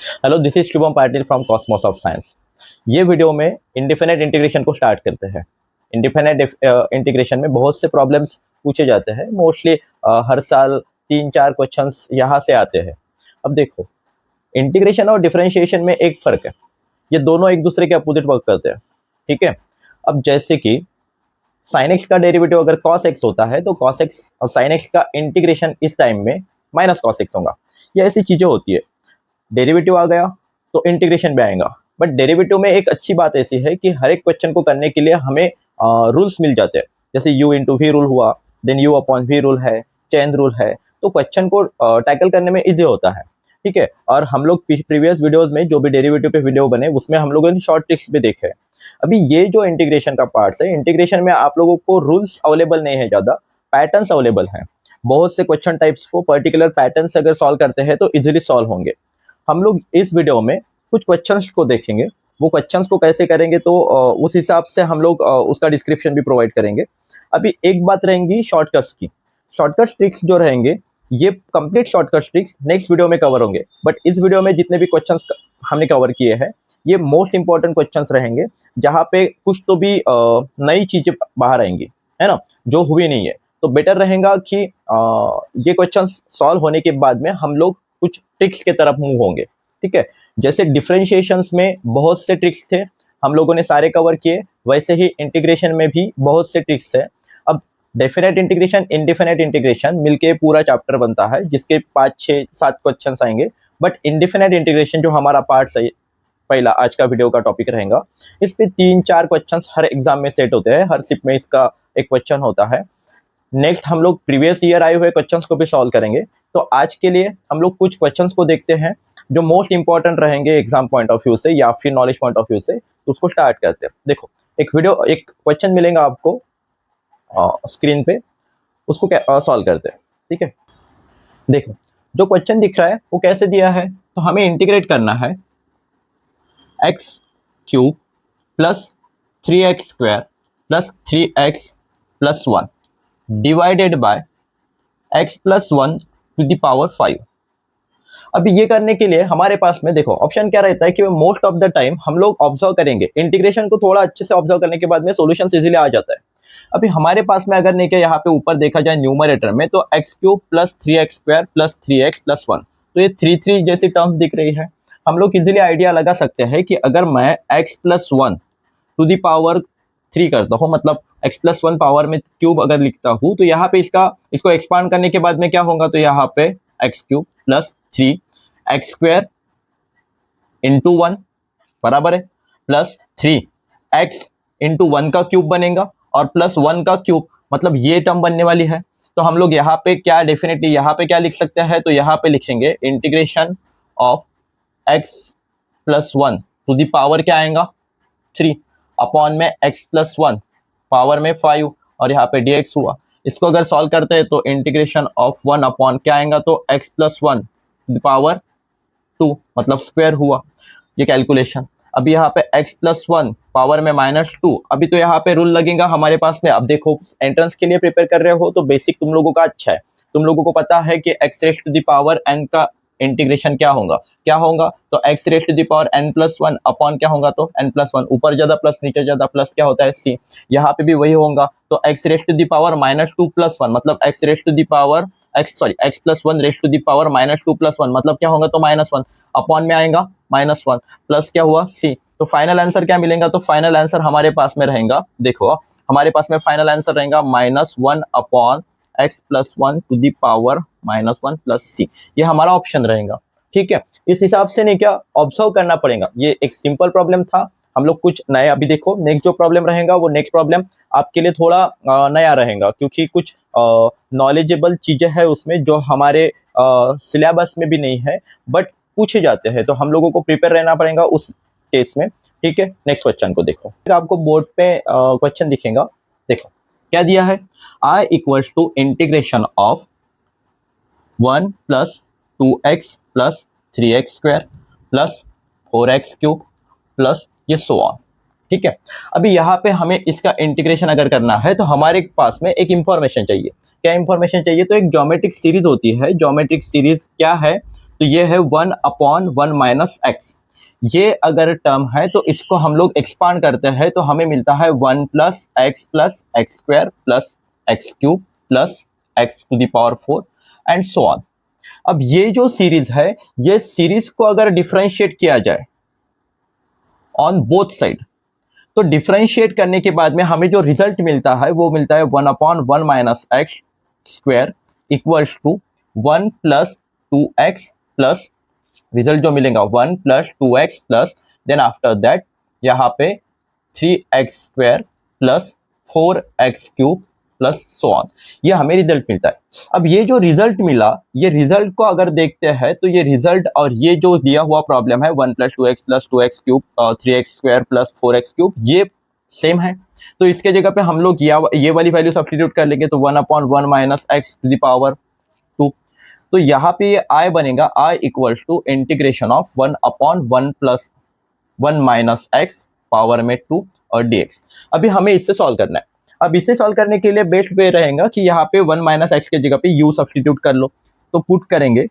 Hello, this is Shubham Patil from Cosmos of science. ये video में indefinite integration को start करते हैं। इंडिफिनिट इंटीग्रेशन में बहुत से प्रॉब्लम्स पूछे जाते हैं। मोस्टली हर साल 3-4 क्वेश्चंस यहाँ से आते हैं। अब देखो, इंटीग्रेशन और डिफरेंशिएशन में एक फ़र्क है। ये दोनों एक दूसरे के अपोजिट वर्क करते हैं, ठीक है। अब जैसे कि साइन एक्स का डेरिवेटिव अगर कॉस एक्स होता है तो कॉस एक्स और साइन एक्स का इंटीग्रेशन इस टाइम में माइनस कॉस एक्स होगा। ये ऐसी चीज़ें होती है। डेरिवेटिव आ गया तो इंटीग्रेशन भी आएगा। बट डेरिवेटिव में एक अच्छी बात ऐसी है कि हर एक क्वेश्चन को करने के लिए हमें रूल्स मिल जाते हैं। जैसे यू इंटू वी रूल हुआ, then u upon v rule है, चेन रूल है। तो क्वेश्चन को टैकल करने में इजी होता है, ठीक है। और हम लोग प्रीवियस वीडियोस में जो भी डेरिवेटिव पे वीडियो बने उसमें हम लोगों ने शॉर्ट ट्रिक्स भी देखे हैं। अभी ये जो इंटीग्रेशन का पार्ट है, इंटीग्रेशन में आप लोगों को रूल्स अवेलेबल नहीं है, ज़्यादा पैटर्न्स अवेलेबल हैं। बहुत से क्वेश्चन टाइप्स को पर्टिकुलर पैटर्न से अगर सॉल्व करते हैं तो इजीली सॉल्व होंगे। हम लोग इस वीडियो में कुछ क्वेश्चंस को देखेंगे। वो क्वेश्चंस को कैसे करेंगे तो उस हिसाब से हम लोग उसका डिस्क्रिप्शन भी प्रोवाइड करेंगे। अभी एक बात रहेंगी शॉर्टकट्स की। शॉर्टकट ट्रिक्स जो रहेंगे, ये complete shortcut tricks next video में कवर होंगे। बट इस वीडियो में जितने भी क्वेश्चंस हमने कवर किए हैं, ये मोस्ट इंपॉर्टेंट क्वेश्चंस रहेंगे, जहाँ पे कुछ तो भी नई चीज़ें बाहर आएंगी, है ना, जो हुई नहीं है। तो बेटर रहेगा कि ये क्वेश्चंस सॉल्व होने के बाद में हम लोग कुछ ट्रिक्स के तरफ मूव होंगे, ठीक है। जैसे डिफरेंशिएशंस में बहुत से ट्रिक्स थे, हम लोगों ने सारे कवर किए। वैसे ही इंटीग्रेशन में भी बहुत से ट्रिक्स है। अब डेफिनेट इंटीग्रेशन, इनडेफिनेट इंटीग्रेशन मिलके पूरा चैप्टर बनता है, जिसके 5-6-7 क्वेश्चंस आएंगे। बट इनडेफिनेट इंटीग्रेशन जो हमारा पार्ट है, पहला आज का वीडियो का टॉपिक रहेगा, इस पे 3-4 क्वेश्चंस हर एग्जाम में सेट होते हैं। हर शिप में इसका एक क्वेश्चन होता है। नेक्स्ट हम लोग प्रीवियस ईयर आए हुए क्वेश्चंस को भी सॉल्व करेंगे। तो आज के लिए हम लोग कुछ क्वेश्चंस को देखते हैं जो मोस्ट इंपॉर्टेंट रहेंगे एग्जाम पॉइंट ऑफ व्यू से या फिर नॉलेज पॉइंट ऑफ व्यू से। तो उसको स्टार्ट करते हैं। देखो, एक क्वेश्चन मिलेगा आपको स्क्रीन पे, उसको सॉल्व करते हैं, ठीक है। देखो, जो क्वेश्चन दिख रहा है वो कैसे दिया है, तो हमें इंटीग्रेट करना है x cube plus 3x square plus 3x plus 1 divided by x plus 1 to the power 5। अभी ये करने के लिए हमारे पास में देखो ऑप्शन क्या रहता है कि मोस्ट ऑफ द टाइम हम लोग ऑब्जर्व करेंगे। इंटीग्रेशन को थोड़ा अच्छे से ऑब्जर्व करने के बाद में सॉल्यूशन इजीली आ जाता है। अभी हमारे पास में अगर नहीं क्या यहाँ पे ऊपर देखा जाए न्यूमरेटर में, तो x cube plus 3x square plus 3x plus 1, तो ये 3 जैसी टर्म्स दिख रही है। हम लोग इजीली आइडिया लगा सकते हैं कि अगर मैं x plus 1 to the power 3 करता हूँ, मतलब x प्लस 1 पावर में क्यूब अगर लिखता हूँ, तो यहाँ पे इसको एक्सपांड करने के बाद में क्या होगा, तो यहाँ पे x cube plus 3x square into 1 बराबर है प्लस 3x इंटू 1 का क्यूब बनेगा और प्लस 1 का क्यूब, मतलब ये टर्म बनने वाली है। तो हम लोग यहाँ पे क्या डेफिनेटली यहाँ पे क्या लिख सकते हैं, तो यहाँ पे लिखेंगे integration of x plus 1 to the power क्या आएगा 3 अपॉन में x प्लस 1 पावर में 5 और यहाँ पे dx हुआ। इसको अगर सॉल्व करते हैं तो इंटीग्रेशन ऑफ 1 अपॉन क्या आएगा, तो x plus 1 to the power 2, मतलब स्क्वायर हुआ ये कैलकुलेशन। अब यहाँ पे x प्लस 1 पावर में -2। अभी तो यहाँ पे रूल लगेगा हमारे पास में। अब देखो, एंट्रेंस के लिए प्रिपेयर कर रहे हो तो बेसिक तुम लोगों का अच्छा है। तुम लोगों को पता है कि x rest to the power n का इंटीग्रेशन क्या होगा, तो x rest to the power n plus 1 upon क्या होगा, तो n प्लस 1, ऊपर ज्यादा प्लस नीचे ज्यादा प्लस क्या होता है c। यहाँ पे भी वही होगा, तो x rest to the power -2 plus 1, मतलब x rest to the power x plus 1 raised to the power -2 plus 1, मतलब क्या होगा, तो -1 अपॉन में आएगा -1 प्लस क्या हुआ c। तो फाइनल आंसर क्या मिलेगा, तो फाइनल आंसर हमारे पास में रहेगा, देखो हमारे पास में फाइनल आंसर रहेगा -1 upon x plus 1 to the power -1 plus c। ये हमारा ऑप्शन रहेगा, ठीक है। इस हिसाब से नहीं क्या ऑब्जर्व करना पड़ेगा। ये एक सिंपल प्रॉब्लम था। हम लोग कुछ नया, अभी देखो नेक्स्ट जो प्रॉब्लम रहेगा वो नेक्स्ट प्रॉब्लम आपके लिए थोड़ा नया रहेगा, क्योंकि कुछ नॉलेजेबल चीजें हैं उसमें जो हमारे सिलेबस में भी नहीं है बट पूछे जाते हैं। तो हम लोगों को प्रिपेयर रहना पड़ेगा उस केस में, ठीक है। नेक्स्ट क्वेश्चन को देखो, आपको बोर्ड पे क्वेश्चन दिखेगा। देखो क्या दिया है, i equals to integration of 1 plus 2x plus 3x square plus 4x cube plus ये सो ऑन, ठीक है। अभी यहाँ पे हमें इसका इंटीग्रेशन अगर करना है तो हमारे पास में एक इंफॉर्मेशन चाहिए। क्या इंफॉर्मेशन चाहिए, तो एक ज्योमेट्रिक सीरीज होती है। ज्योमेट्रिक सीरीज क्या है, तो ये है 1/1 माइनस एक्स। ये अगर टर्म है तो इसको हम लोग एक्सपांड करते हैं तो हमें मिलता है 1 plus x square plus x cube plus x to the power 4 and so on. अब ये जो सीरीज है, ये सीरीज को अगर डिफरेंशिएट किया जाए ऑन बोथ साइड, तो डिफरेंशिएट करने के बाद में हमें जो रिजल्ट मिलता है वो मिलता है 1/1 minus X square equals to 1 plus 2x plus, result जो मिलेगा 1 plus 2x plus, then after that यहाँ पे 3x square plus 4x cube plus so on. ये हमें रिजल्ट मिलता है। अब ये जो रिजल्ट मिला, ये रिजल्ट को अगर देखते हैं तो ये रिजल्ट और ये जो दिया हुआ प्रॉब्लम है 1 plus 2x plus 2x cube 3x square plus 4x cube, ये सेम है। तो इसके जगह पे हम लोग ये वाली वैल्यू सब्स्टिट्यूट कर लेंगे तो 1/1 minus x to the power 2। तो यहाँ पे ये आई बनेगा, I equals to integration of 1/1 plus 1 minus x power में 2 और dx। अभी हमें इससे सॉल्व करना है। अब इसे सॉल्व करने के लिए बेस्ट वे रहेगा कि यहाँ पे 1 माइनस एक्स के जगह पे u सब्स्टिट्यूट कर लो। तो पुट करेंगे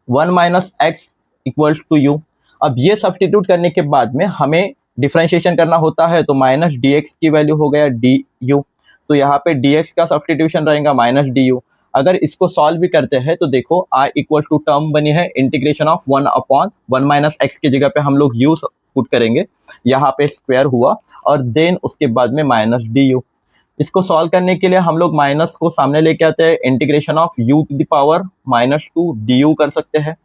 1 minus x equals to u. अब ये सब्स्टिट्यूट करने के बाद में हमें डिफरेंशिएशन करना होता है तो माइनस dx की वैल्यू हो गया du। तो यहाँ पे dx का सब्स्टिट्यूशन रहेगा माइनस du। अगर इसको सॉल्व भी करते हैं तो देखो i इक्वल टू टर्म बनी है इंटीग्रेशन ऑफ 1/1 माइनस एक्स की जगह पे हम लोग u पुट करेंगे, यहाँ पे स्क्वायर हुआ और देन उसके बाद में माइनस du। इसको सॉल्व करने के लिए हम लोग माइनस को सामने लेके आते हैं, integration of u to the power -2 du कर सकते हैं।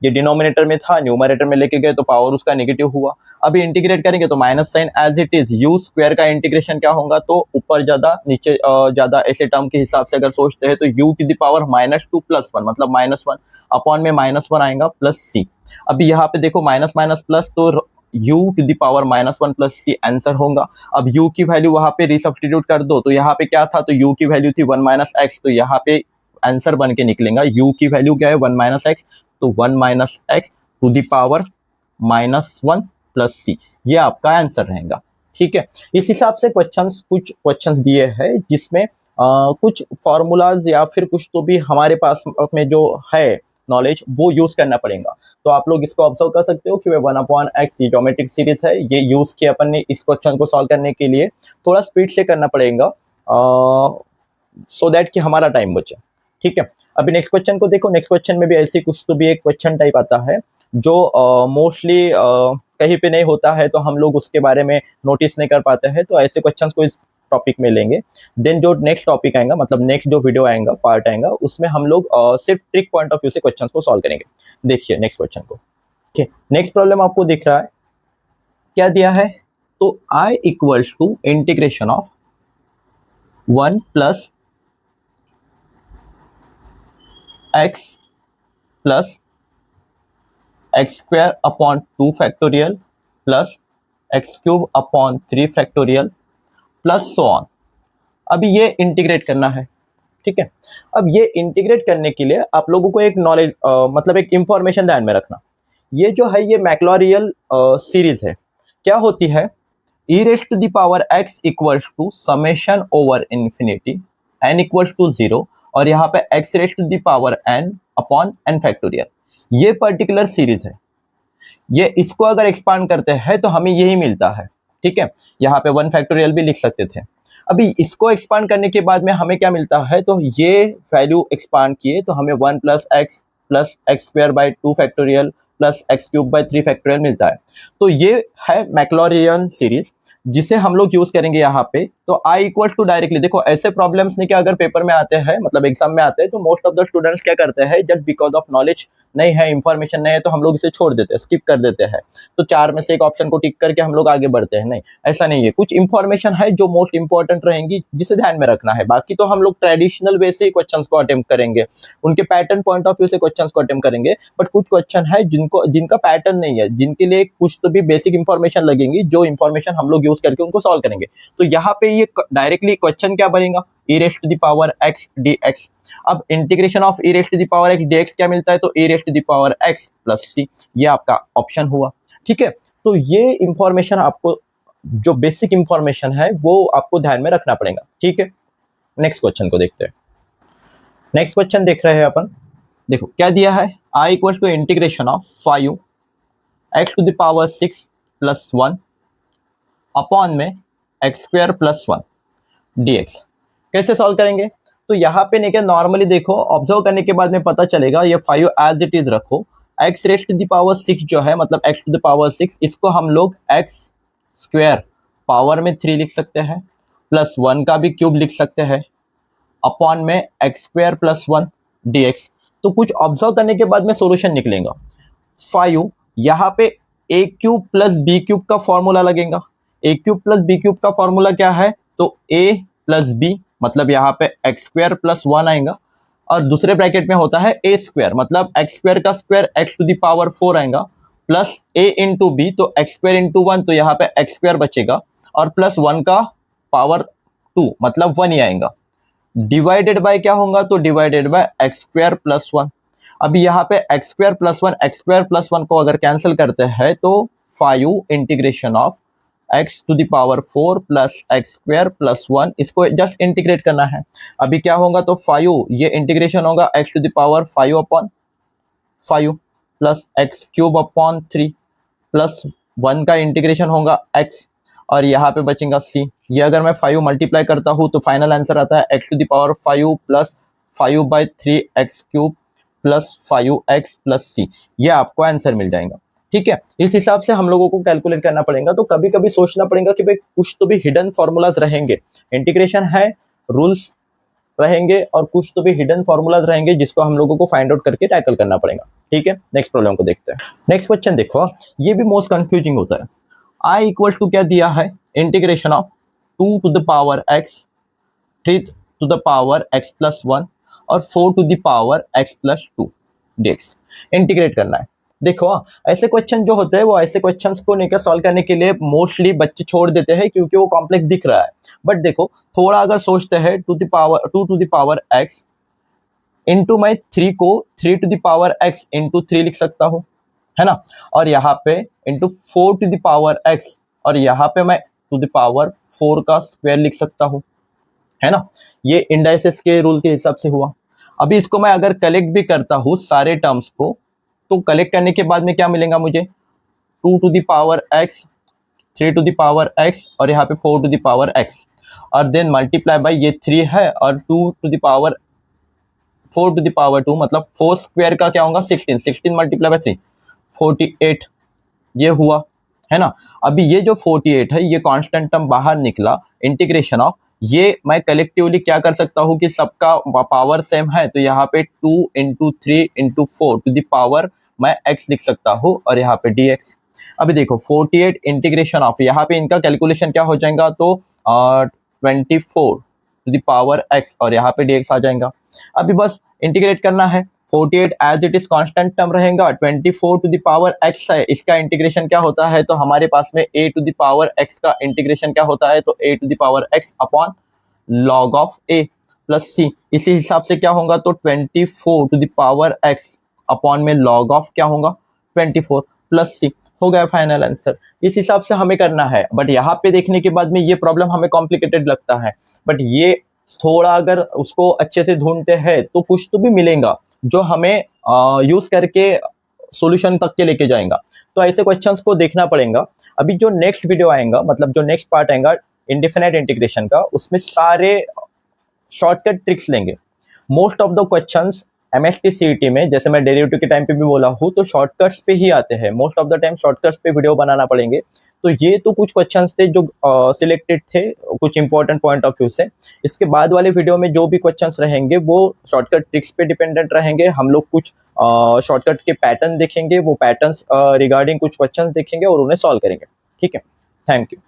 ये डिनोमिनेटर में था, न्यूमरेटर में लेके गए तो पावर उसका नेगेटिव हुआ। अभी इंटीग्रेट करेंगे तो minus sign as it is, u square का इंटीग्रेशन क्या होगा तो ऊपर ज्यादा नीचे ज्यादा, ऐसे टर्म के हिसाब से अगर सोचते हैं तो u to the power -2 plus 1 मतलब -1 अपॉन में -1 आएगा प्लस c। अभी यहाँ पे देखो माइनस माइनस प्लस, तो u to the power -1 plus c answer होगा। अब u की वैल्यू वहां पे रिसब्स्टिट्यूट कर दो तो यहाँ पे क्या था, तो u की वैल्यू थी 1 माइनस एक्स, तो यहाँ पे आंसर बन के निकलेगा u की वैल्यू क्या है 1 माइनस एक्स, तो 1 minus x to the power -1 plus c, ये आपका आंसर रहेगा। ठीक है, इस हिसाब से कुछ क्वेश्चंस दिए हैं जिसमें कुछ फॉर्मूलाज या फिर कुछ तो भी हमारे पास में जो है नॉलेज वो यूज करना पड़ेगा। तो आप लोग इसको ऑब्जर्व कर सकते हो कि 1/x ये ज्योमेट्रिक सीरीज है, ये यूज किया अपन ने इस क्वेश्चन को सॉल्व करने के लिए। थोड़ा स्पीड से करना पड़ेगा सो दैट कि हमारा टाइम बचे। ठीक है, अभी नेक्स्ट क्वेश्चन को देखो। नेक्स्ट क्वेश्चन में भी ऐसी कुछ तो भी एक क्वेश्चन टाइप आता है जो मोस्टली कहीं पे नहीं होता है, तो हम लोग उसके बारे में नोटिस नहीं कर पाते हैं। तो ऐसे क्वेश्चंस को इस टॉपिक में लेंगे। देन जो नेक्स्ट टॉपिक आएगा, मतलब नेक्स्ट जो वीडियो आएगा, पार्ट आएगा, उसमें हम लोग सिर्फ ट्रिक पॉइंट ऑफ व्यू से क्वेश्चंस को सॉल्व करेंगे। देखिए नेक्स्ट क्वेश्चन को। ठीक, नेक्स्ट प्रॉब्लम आपको दिख रहा है, क्या दिया है, तो i equals to integration of 1 plus x plus x square upon 2 factorial plus x cube upon 3 factorial plus so on. अभी ये इंटीग्रेट करना है। ठीक है, अब ये इंटीग्रेट करने के लिए आप लोगों को एक नॉलेज मतलब एक इंफॉर्मेशन ध्यान में रखना। ये जो है ये मैक्लॉरियल सीरीज है, क्या होती है, e raise to the power x equals to summation over infinity n equals to 0 और यहाँ पे x raise to the power n upon n factorial. ये पर्टिकुलर सीरीज है, ये इसको अगर एक्सपांड करते हैं तो हमें यही मिलता है। ठीक है, यहाँ पे 1 फैक्टोरियल भी लिख सकते थे। अभी इसको एक्सपांड करने के बाद में हमें क्या मिलता है, तो ये वैल्यू एक्सपांड किए तो हमें 1 plus x square by 2 factorial plus x cube by 3 factorial मिलता है। तो ये है मैक्लॉरियन सीरीज जिसे हम लोग यूज करेंगे यहाँ पे। तो i इक्वल्स टू डायरेक्टली, देखो ऐसे प्रॉब्लम्स नहीं कि अगर पेपर में आते हैं, मतलब एग्जाम में आते हैं, तो मोस्ट ऑफ द स्टूडेंट्स क्या करते हैं, जस्ट बिकॉज ऑफ नॉलेज नहीं है, इंफॉर्मेशन नहीं है, तो हम लोग इसे छोड़ देते हैं, स्किप कर देते हैं। तो 4 में से एक ऑप्शन को टिक करके हम लोग आगे बढ़ते हैं। नहीं, ऐसा नहीं है। कुछ इंफॉर्मेशन है जो मोस्ट इंपॉर्टेंट रहेंगी जिसे ध्यान में रखना है। बाकी तो हम लोग ट्रेडिशनल वे से ही क्वेश्चन को अटेम्प्ट करेंगे, उनके पैटर्न पॉइंट ऑफ व्यू से क्वेश्चन को अटेम्प्ट करेंगे। बट कुछ क्वेश्चन है जिनका पैटर्न नहीं है, जिनके लिए कुछ तो भी बेसिक इंफॉर्मेशन लगेंगी, जो इंफॉर्मेशन हम लोग यूज करके उनको सॉल्व करेंगे। तो यहाँ पे ये डायरेक्टली क्वेश्चन क्या बनेगा, e raise to the power x dx। अब integration of e raise to the power x dx क्या मिलता है, तो e raise to the power x plus c, ये आपका ऑप्शन हुआ। ठीक है, तो ये इंफॉर्मेशन आपको, जो बेसिक इंफॉर्मेशन है वो आपको ध्यान में रखना पड़ेगा। ठीक है, नेक्स्ट क्वेश्चन को देखते हैं। नेक्स्ट क्वेश्चन देख रहे हैं अपन, देखो क्या दिया है, I equal to integration of 5 x to the power 6 plus 1 upon में एक्स स्क्वायर प्लस 1 dx। कैसे सॉल्व करेंगे, तो यहाँ पे नहीं क्या, नॉर्मली देखो ऑब्जर्व करने के बाद में पता चलेगा, ये 5 एज इट इज रखो, x rest to the power 6 जो है मतलब x टू द पावर 6, इसको हम लोग x स्क्वायर पावर में 3 लिख सकते हैं, प्लस 1 का भी क्यूब लिख सकते हैं, अपॉन में एक्स स्क्वायर प्लस 1 dx। तो कुछ ऑब्जर्व करने के बाद में सॉल्यूशन निकलेगा। 5 यहाँ पे a cube plus b cube का फॉर्मूला लगेगा। a cube plus b cube का फॉर्मूला क्या है, तो a प्लस b मतलब यहाँ पे एक्स स्क्वायर प्लस 1 आएगा, और दूसरे ब्रैकेट में होता है a स्क्वायर मतलब एक्स स्क्वायर का square x to the power 4 आएगा, प्लस a इंटू बी तो एक्स स्क्वायर इंटू 1 तो यहाँ पे एक्स स्क्वायर बचेगा, और प्लस 1 का पावर 2 मतलब 1 ही आएगा, डिवाइडेड बाय क्या होगा, तो divided by x square plus 1। अभी यहाँ पे x square plus 1 x square plus 1 को अगर कैंसिल करते हैं तो 5 integration of x to the power 4 plus x square plus 1, इसको जस्ट इंटीग्रेट करना है। अभी क्या होगा, तो 5 ये इंटीग्रेशन होगा x to the power 5 upon 5 plus x cube upon 3 plus 1 का इंटीग्रेशन होगा x, और यहाँ पे बचेगा c। ये अगर मैं 5 मल्टीप्लाई करता हूँ तो फाइनल आंसर आता है x to the power 5 plus 5/3 x cube plus 5x plus c, ये आपको आंसर मिल जाएगा। ठीक है, इस हिसाब से हम लोगों को कैलकुलेट करना पड़ेगा। तो कभी कभी सोचना पड़ेगा कि भाई कुछ तो भी हिडन फॉर्मूलाज रहेंगे, इंटीग्रेशन है, रूल्स रहेंगे, और कुछ तो भी हिडन फॉर्मूलाज रहेंगे जिसको हम लोगों को फाइंड आउट करके टैकल करना पड़ेगा। ठीक है, नेक्स्ट प्रॉब्लम को देखते हैं। नेक्स्ट क्वेश्चन देखो, ये भी मोस्ट कंफ्यूजिंग होता है। I इक्वल टू क्या दिया है, integration of 2 to the power x, 3 to the power x plus 1 और 4 to the power x plus 2 dx। Integrate करना है। देखो ऐसे क्वेश्चन जो होते हैं वो ऐसे क्वेश्चंस को लेकर सॉल्व करने के लिए मोस्टली बच्चे छोड़ देते हैं क्योंकि वो कॉम्प्लेक्स दिख रहा है। बट देखो थोड़ा अगर सोचते हैं 2 to the power x into मैं 3 को 3 to the power x into 3 लिख सकता हूँ, है ना, और यहाँ पे into 4 to the power x, और यहाँ पे मैं टू द पावर 4 का स्क्वायर लिख सकता हूँ, है ना। ये इंडाइसेस के रूल के हिसाब से हुआ। अभी इसको मैं अगर कलेक्ट भी करता हूँ सारे टर्म्स को, तो कलेक्ट करने के बाद में क्या मिलेगा मुझे, 2 to the power x, 3 to the power x और यहाँ पे 4 टू द पावर x, और देन मल्टीप्लाई बाय ये 3 है और 2 to the power 4 to the power 2 मतलब 4 स्क्वायर का क्या होगा 16, 16 मल्टीप्लाई बाय 3 48, ये हुआ, है ना। अभी ये जो 48 है ये कांस्टेंट टर्म बाहर निकला, इंटीग्रेशन ऑफ ये मैं कलेक्टिवली क्या कर सकता हूँ कि सबका पावर सेम है, तो यहाँ पे 2 into 3 into 4 to the power मैं x लिख सकता हूँ और यहाँ पे dx। अभी देखो 48 इंटीग्रेशन ऑफ, यहाँ पे इनका कैलकुलेशन क्या हो जाएगा, तो 24 टू द पावर x और यहाँ पे dx आ जाएगा। अभी बस इंटीग्रेट करना है, 48 as it is constant term रहेगा, 24 टू द पावर x है, इसका इंटीग्रेशन क्या होता है, तो हमारे पास में a to the power x का इंटीग्रेशन क्या होता है, तो a to the power x upon log of a plus c। इसी हिसाब से क्या होगा, तो 24 to the power x upon में लॉग ऑफ क्या होगा 24 प्लस c, हो गया फाइनल आंसर। इस हिसाब से हमें करना है। बट यहाँ पे देखने के बाद में ये प्रॉब्लम हमें कॉम्प्लिकेटेड लगता है, बट ये थोड़ा अगर उसको अच्छे से ढूंढते हैं तो कुछ तो भी मिलेगा जो हमें यूज करके सॉल्यूशन तक के लेके जाएगा। तो ऐसे क्वेश्चंस को देखना पड़ेगा। अभी जो नेक्स्ट वीडियो आएगा, मतलब जो नेक्स्ट पार्ट आएगा इंडेफिनिट इंटीग्रेशन का, उसमें सारे शॉर्टकट ट्रिक्स लेंगे। Most of the questions MST CET में, जैसे मैं डेरिवेटिव के टाइम पे भी बोला हूँ, तो शॉर्टकट्स पे ही आते हैं। Most of the time shortcuts पे वीडियो बनाना पड़ेंगे। तो ये तो कुछ क्वेश्चंस थे जो सिलेक्टेड थे कुछ इंपॉर्टेंट पॉइंट ऑफ व्यू से। इसके बाद वाले वीडियो में जो भी क्वेश्चंस रहेंगे वो शॉर्टकट ट्रिक्स पे डिपेंडेंट रहेंगे। हम लोग कुछ शॉर्टकट के पैटर्न देखेंगे, वो पैटर्न्स रिगार्डिंग कुछ क्वेश्चंस देखेंगे और उन्हें सॉल्व करेंगे। ठीक है, थैंक यू।